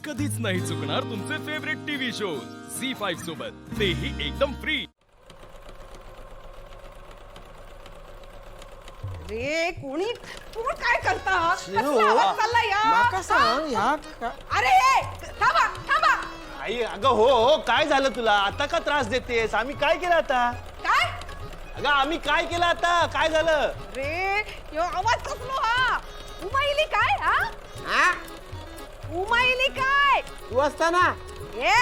कधीच नाही चुकणार तुमचे फेवरेट टीव्ही शोज झी5 सोबत, तेही एकदम फ्री। रे कोणी कोण काय करता? शिरू, कसला आवाज चाललाय या? माका सांग ह्या अरे थांबा थांबा। आई अगं हो काय झालं तुला आता का त्रास देतेस आम्ही काय केलं आता काय अगं आम्ही काय केलं आता काय झालं रे यो आवाज कसलो हा? उमाईली काय हा? हा उमाईली काय? तू असताना ए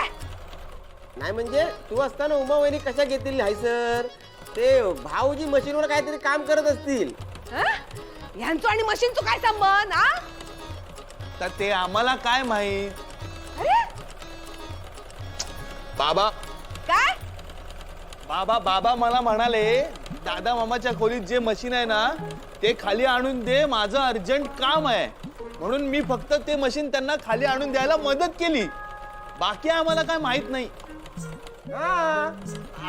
नाही म्हणजे तू असताना उमा वहिनी कशा घेतील नाही सर ते भाऊजी मशीनवर काहीतरी काम करत असतील ह्यांचं आणि मशीनचं काय संबंध हा? तर ते आम्हाला काय माहित अरे बाबा काय बाबा बाबा मला म्हणाले दादा मामाच्या खोलीत जे मशीन आहे ना ते खाली आणून दे माझं अर्जंट काम आहे म्हणून मी फक्त ते मशीन त्यांना खाली आणून द्यायला मदत केली बाकी आम्हाला काय माहित नाही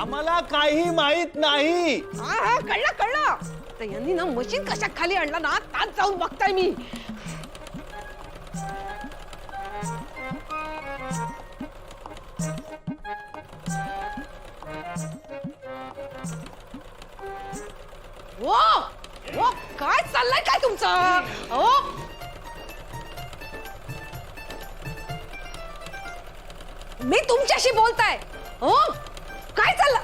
आम्हाला काही माहित नाही हा हा कळलं कळलं तर यांनी ना मशीन कशा खाली आणलं ना ताच जाऊन बघताय मी ओ ओ काय चाललंय काय तुमचं ओ मी तुमच्याशी बोलताय हो काय चाललं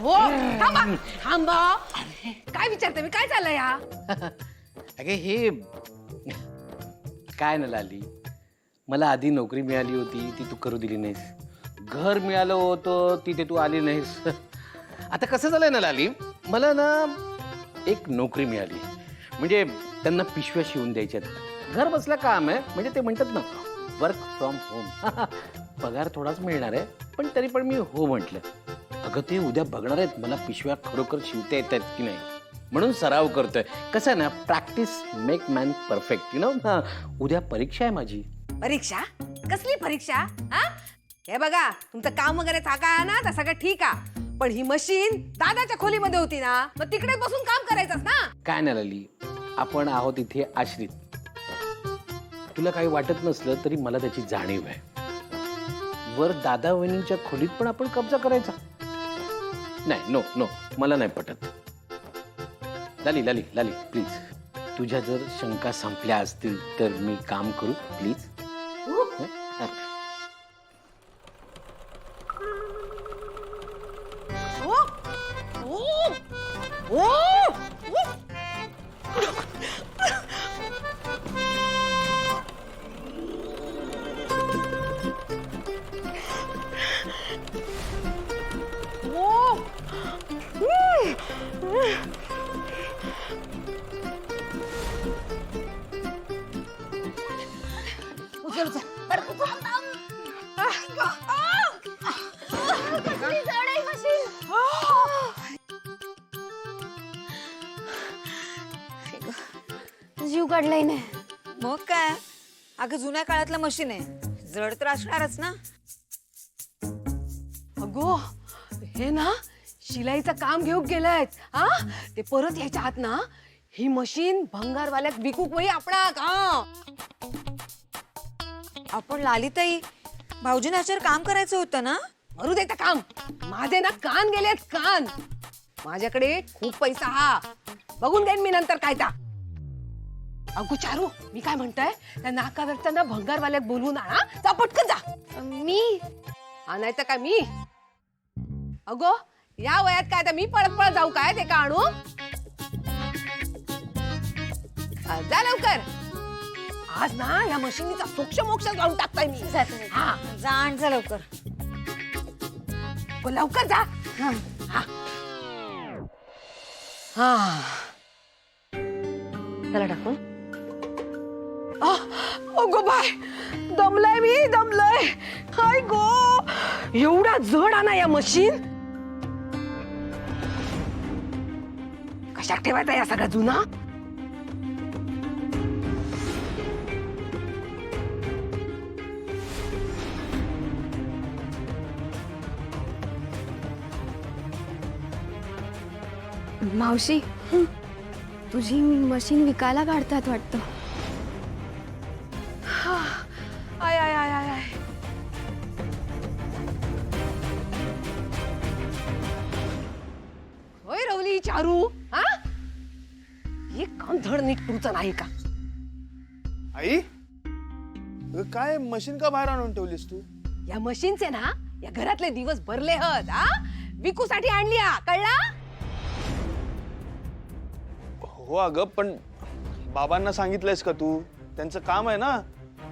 हो थांबा थांबा काय विचारते मी काय चाललंय या अगे हे काय ना लाली मला आधी नोकरी मिळाली होती ती तू करू दिली नाहीस घर मिळालं होतं तिथे तू आली नाहीस आता कसं झालंय ना लाली मला ना एक नोकरी मिळाली म्हणजे त्यांना पिशव्या शिवून द्यायच्यात घर बसलं काम आहे म्हणजे ते म्हणतात ना वर्क फ्रॉम होम पगार थोडाच मिळणार आहे पण तरी पण मी हो म्हटलं अगं ते उद्या बघणार आहेत मला पिशव्या खरोखर शिवता येत आहेत की नाही म्हणून सराव करतोय कसं आहे ना practice make man perfect you know उद्या परीक्षा आहे माझी परीक्षा कसली परीक्षा हा हे बघा तुमचं काम वगैरे थाका आहे ना तर सगळं ठीक आहे पण ही मशीन दादाच्या खोलीमध्ये होती ना मग तिकडे बसून काम करायचंच ना काय नाही लाली आपण आहोत इथे आश्रित तुला काही वाटत नसलं तरी मला त्याची जाणीव आहे वर दादा वहिनींच्या खोलीत पण आपण कब्जा करायचा नाही नो नो मला नाही पटत लाली लाली लाली प्लीज तुझ्या जर शंका संपल्या असतील तर मी काम करू प्लीज जीव काढलाय नाही मग काय अगं जुन्या काळातलं मशीन आहे जड तर असणारच ना अगो हे ना शिलाईचं काम घेऊन गेलायत हा ते परत यायच्या आत ना ही मशीन भंगारवाल्याक विकूक वळी आपणाक हा आपण लालिताई भाऊजी नाच्यावर काम करायचं होतं ना मरू देता काम माझे ना कान गेलेत कान माझ्याकडे खूप पैसा हा बघून घेईन मी नंतर काय ता अगो चारू मी काय म्हणताय त्या नाकावरच्या ना भंगारवाल्याक बोलवून आणा जा पटकन जा मी आणायचं काय मी अगो या वयात काय आता मी पळत पळत जाऊ काय ते का आणू जा लवकर आज ना या मशीनीचा सोक्ष मोक्ष जाऊन टाकताय मी हा जाण जा लवकर गो, लवकर जा हा हा त्याला टाकून अगो बाय दमलय मी दमलय हाय गो एवढा जड आणा या मशीन कशात ठेवायचा या सगळ्या जुना मावशी तुझी मशीन विकायला काढतात वाटतं. चारू हा हे काम धड नीट तुमचं नाही का? आई अगं, काय मशीन का बाहेर आणून ठेवलीस तू? या मशीनचे ना या घरातले दिवस भरले हत हा विकूसाठी आणली हा कळला? हो अगं, पण बाबांना सांगितलंयस का तू? त्यांचं काम आहे ना,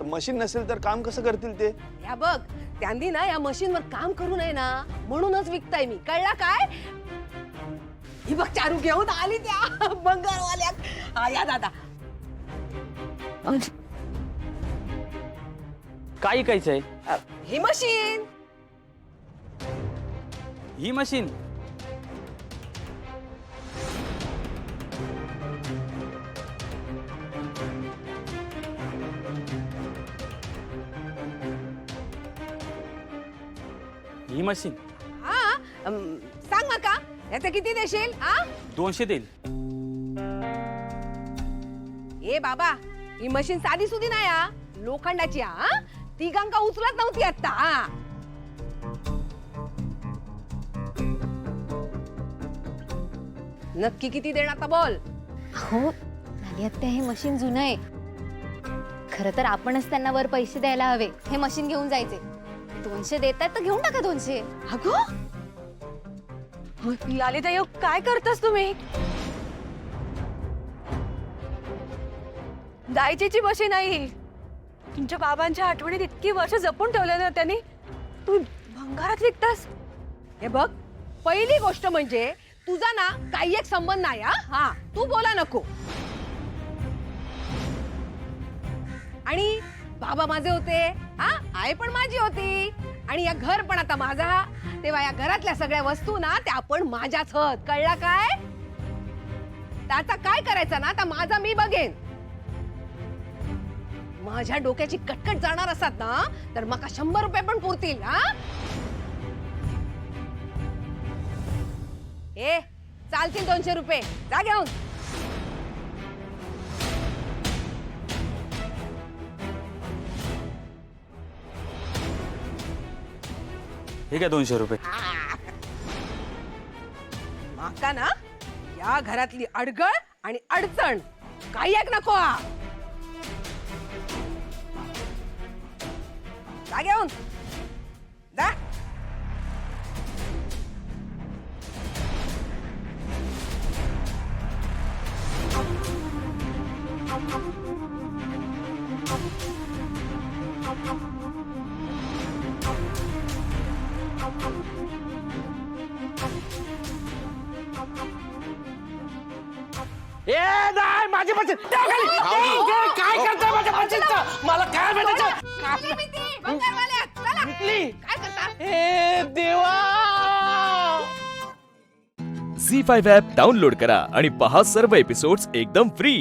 तर मशीन नसेल तर काम कसं करतील ते? या बघ त्यांनी ना या मशीनवर काम करू नये ना म्हणूनच विकताय मी कळला काय? ही बघ चारू घेऊन आली त्या बंगारवाल्या. हा या दादा. काय ऐकायचंय? ही मशीन ही मशीन ही मशीन हा सांग मग का याचं किती देशील हा? 200 देईल. ए बाबा ही मशीन साधी सुधी नाही हा लोखंडाची हा तिघांका उचलत नव्हती आता हा. नक्की किती देणार आता बोल? हो नाली आत्या हे मशीन जुनं आहे. खरं तर आपणच त्यांना वर पैसे द्यायला हवे हे मशीन घेऊन जायचे. 200 देतात तर घेऊन टाका 200. अगं लालिता योग काय करतास तुम्ही? दायचीची मशीन नाही. तुमच्या बाबांच्या आठवणीत इतकी वर्ष जपून ठेवलं ना त्यांनी, तू भंगारात विकतास. हे बघ पहिली गोष्ट म्हणजे तुझा ना काही एक संबंध नाही हा. हा तू बोला नको. आणि बाबा माझे होते हा आई पण माझी होती आणि या घर पण आता माझा. तेव्हा या घरातल्या सगळ्या वस्तू ना त्या पण माझ्याच हत कळला काय? त्याचा काय करायचा ना आता माझा मी बघेन. माझ्या डोक्याची कटकट जाणार असतात ना तर मका 100 रुपये पण पुरतील हा. ए चालतील 200 रुपये जा घेऊन. हे काय 200 रुपये? माका ना या घरातली अडगळ आणि अडचण काही एक नको हा. जा घेऊन जा. ए नाही माझी मशीन ठेव खाली. काय करताय माझ्या मशीनचं? मला काय भेटायचं? कसली भीती? बंगारवाल्या, चला. विकली. काय करता? ए देवा. झी5 ॲप डाउनलोड करा आणि पहा सर्व एपिसोड्स एकदम फ्री.